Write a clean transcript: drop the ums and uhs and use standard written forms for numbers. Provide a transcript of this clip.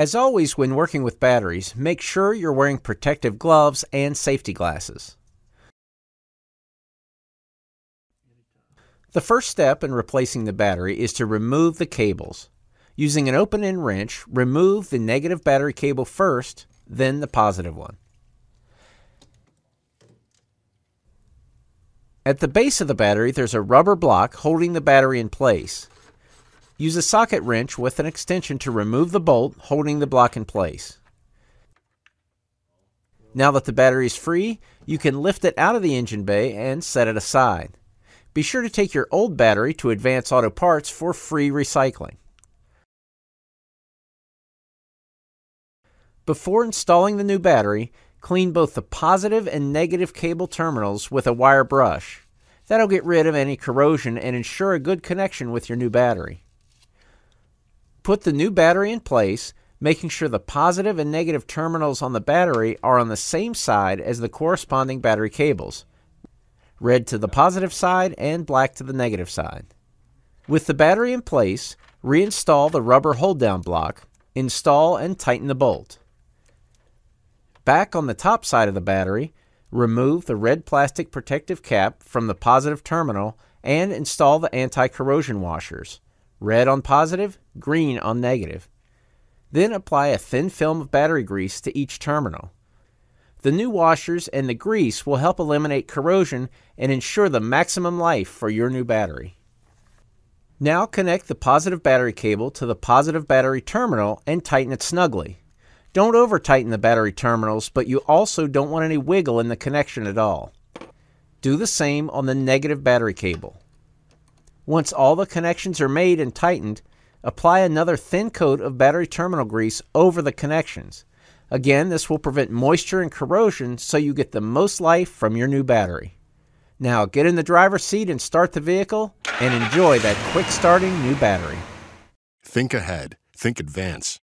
As always, when working with batteries, make sure you're wearing protective gloves and safety glasses. The first step in replacing the battery is to remove the cables. Using an open-end wrench, remove the negative battery cable first, then the positive one. At the base of the battery, there's a rubber block holding the battery in place. Use a socket wrench with an extension to remove the bolt holding the block in place. Now that the battery is free, you can lift it out of the engine bay and set it aside. Be sure to take your old battery to Advance Auto Parts for free recycling. Before installing the new battery, clean both the positive and negative cable terminals with a wire brush. That'll get rid of any corrosion and ensure a good connection with your new battery. Put the new battery in place, making sure the positive and negative terminals on the battery are on the same side as the corresponding battery cables. Red to the positive side and black to the negative side. With the battery in place, reinstall the rubber hold-down block, install and tighten the bolt. Back on the top side of the battery, remove the red plastic protective cap from the positive terminal and install the anti-corrosion washers. Red on positive, green on negative. Then apply a thin film of battery grease to each terminal. The new washers and the grease will help eliminate corrosion and ensure the maximum life for your new battery. Now connect the positive battery cable to the positive battery terminal and tighten it snugly. Don't over-tighten the battery terminals, but you also don't want any wiggle in the connection at all. Do the same on the negative battery cable. Once all the connections are made and tightened, apply another thin coat of battery terminal grease over the connections. Again, this will prevent moisture and corrosion so you get the most life from your new battery. Now get in the driver's seat and start the vehicle and enjoy that quick starting new battery. Think ahead. Think Advance.